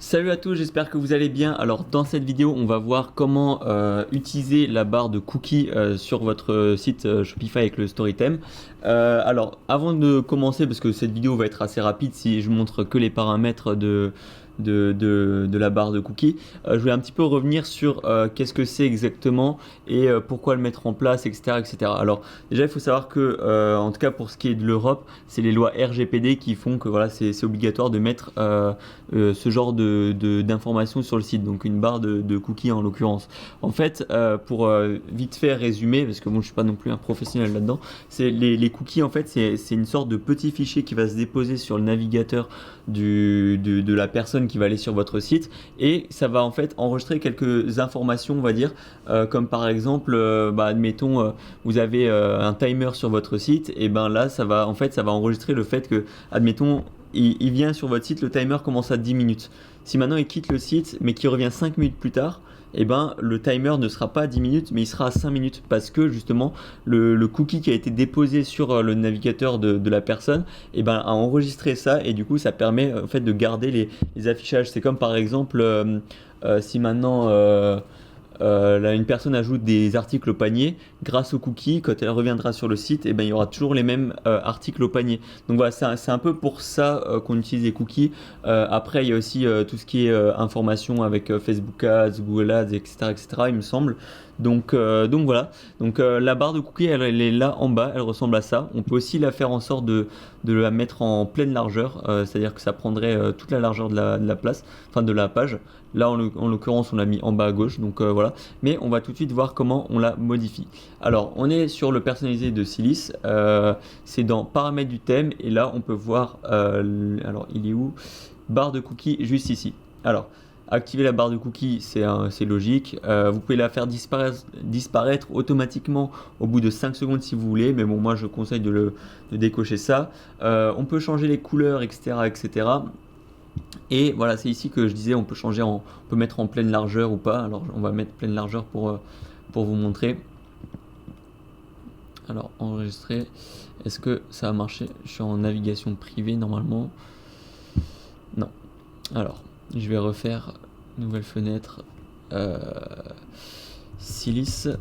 Salut à tous, j'espère que vous allez bien. Alors dans cette vidéo, on va voir comment utiliser la barre de cookies sur votre site Shopify avec le Storytime. Alors avant de commencer, parce que cette vidéo va être assez rapide si je montre que les paramètres de la barre de cookies, je vais un petit peu revenir sur qu'est-ce que c'est exactement et pourquoi le mettre en place, etc. etc. Alors déjà, il faut savoir que, en tout cas pour ce qui est de l'Europe, c'est les lois RGPD qui font que voilà, c'est obligatoire de mettre ce genre d'informations sur le site, donc une barre de cookies en l'occurrence. En fait, pour vite fait résumer, parce que moi je suis pas non plus un professionnel là-dedans, c'est les cookies en fait, c'est une sorte de petit fichier qui va se déposer sur le navigateur de la personne qui va aller sur votre site, et ça va en fait enregistrer quelques informations, on va dire, comme par exemple, admettons, vous avez un timer sur votre site, et ben là ça va enregistrer le fait que, admettons, il vient sur votre site, le timer commence à 10 minutes. Si maintenant il quitte le site mais qu'il revient 5 minutes plus tard, eh ben, le timer ne sera pas à 10 minutes mais il sera à 5 minutes, parce que justement le cookie qui a été déposé sur le navigateur de la personne, eh ben, a enregistré ça, et du coup ça permet en fait de garder les affichages. C'est comme par exemple si maintenant là, une personne ajoute des articles au panier, grâce au cookie, quand elle reviendra sur le site, et ben, il y aura toujours les mêmes articles au panier. Donc voilà, c'est un peu pour ça qu'on utilise les cookies. Après, il y a aussi tout ce qui est information avec Facebook Ads, Google Ads, etc., etc., il me semble. Donc voilà, la barre de cookies, elle est là en bas, elle ressemble à ça. On peut aussi la faire en sorte de la mettre en pleine largeur, c'est-à-dire que ça prendrait toute la largeur de la place, enfin de la page. Là, en l'occurrence, on l'a mis en bas à gauche, donc voilà. Mais on va tout de suite voir comment on la modifie. Alors, on est sur le personnalisé de Silis. C'est dans paramètres du thème, et là, on peut voir. Alors, il est où? Barre de cookies, juste ici. Alors, activer la barre de cookies, c'est logique. Vous pouvez la faire disparaître automatiquement au bout de 5 secondes si vous voulez, mais bon, moi je conseille de décocher ça. On peut changer les couleurs, etc., etc. Et voilà, c'est ici que je disais, on peut mettre en pleine largeur ou pas. Alors on va mettre pleine largeur pour vous montrer. Alors enregistrer, est-ce que ça a marché? Je suis en navigation privée normalement. Non. Alors, je vais refaire nouvelle fenêtre, silis.fr.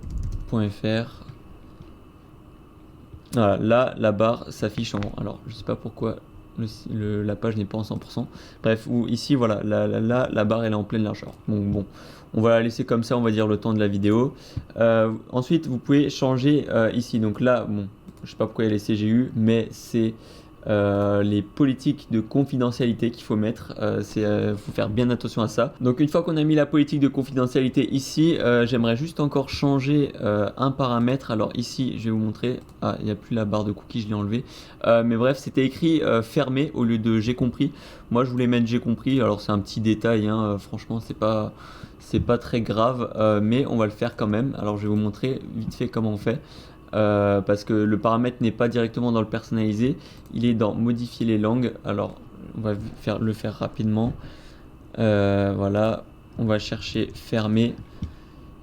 Voilà, là la barre s'affiche en. Alors, je sais pas pourquoi la page n'est pas en 100%. Bref, ou ici, voilà, la barre elle est en pleine largeur. Bon, on va la laisser comme ça, on va dire, le temps de la vidéo. Ensuite, vous pouvez changer ici. Donc là, bon, je sais pas pourquoi il y a les CGU, mais c'est les politiques de confidentialité qu'il faut mettre. Faut faire bien attention à ça. Donc une fois qu'on a mis la politique de confidentialité ici, j'aimerais juste encore changer un paramètre. Alors ici, je vais vous montrer. Ah, il n'y a plus la barre de cookies, je l'ai enlevé. Mais bref, c'était écrit fermé au lieu de j'ai compris. Moi, je voulais mettre j'ai compris. Alors c'est un petit détail, hein. Franchement, c'est pas très grave, mais on va le faire quand même. Alors je vais vous montrer vite fait comment on fait. Parce que le paramètre n'est pas directement dans le personnalisé, il est dans modifier les langues. Alors on va le faire rapidement. Voilà, on va chercher fermer,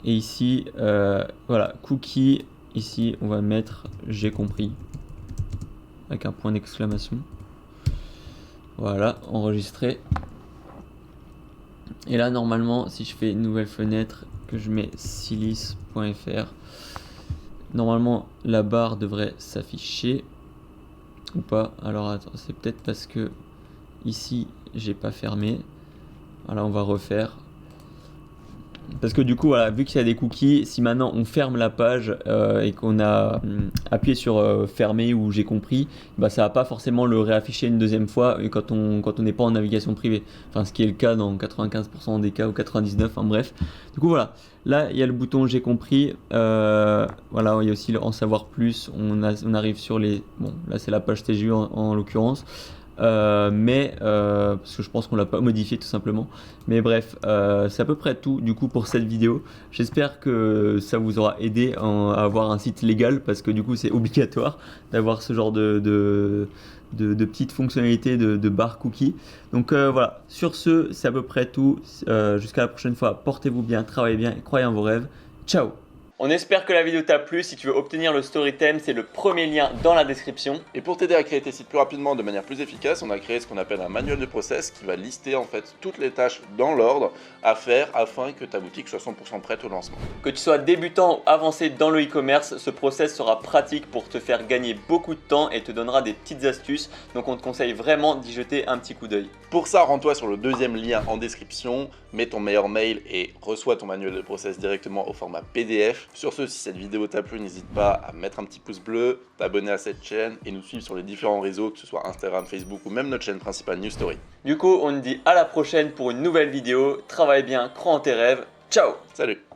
et ici voilà, cookie, ici on va mettre j'ai compris avec un point d'exclamation. Voilà, enregistrer. Et là normalement, si je fais une nouvelle fenêtre, que je mets silis.fr, normalement la barre devrait s'afficher ou pas. Alors attends, c'est peut-être parce que ici j'ai pas fermé. Voilà, on va refaire. Parce que du coup, voilà, vu qu'il y a des cookies, si maintenant on ferme la page et qu'on a appuyé sur fermer ou j'ai compris, bah, ça va pas forcément le réafficher une deuxième fois quand on n'est pas en navigation privée. Enfin, ce qui est le cas dans 95% des cas, ou 99%, enfin bref. Du coup, voilà. Là, il y a le bouton j'ai compris. Voilà, il y a aussi le en savoir plus. On arrive sur les. Bon, là, c'est la page TGU en l'occurrence. Parce que je pense qu'on l'a pas modifié tout simplement. Mais bref, c'est à peu près tout du coup pour cette vidéo. J'espère que ça vous aura aidé à avoir un site légal, parce que du coup c'est obligatoire d'avoir ce genre de petites fonctionnalités de barre cookie. Donc voilà, sur ce, c'est à peu près tout. Jusqu'à la prochaine fois, portez-vous bien, travaillez bien et croyez en vos rêves. Ciao! On espère que la vidéo t'a plu. Si tu veux obtenir le Storytime, c'est le premier lien dans la description. Et pour t'aider à créer tes sites plus rapidement de manière plus efficace, on a créé ce qu'on appelle un manuel de process qui va lister en fait toutes les tâches dans l'ordre à faire afin que ta boutique soit 100% prête au lancement. Que tu sois débutant ou avancé dans le e-commerce, ce process sera pratique pour te faire gagner beaucoup de temps et te donnera des petites astuces. Donc on te conseille vraiment d'y jeter un petit coup d'œil. Pour ça, rends-toi sur le deuxième lien en description, mets ton meilleur mail et reçois ton manuel de process directement au format PDF. Sur ce, si cette vidéo t'a plu, n'hésite pas à mettre un petit pouce bleu, t'abonner à cette chaîne et nous suivre sur les différents réseaux, que ce soit Instagram, Facebook ou même notre chaîne principale New Story. Du coup, on te dit à la prochaine pour une nouvelle vidéo. Travaille bien, crois en tes rêves. Ciao! Salut!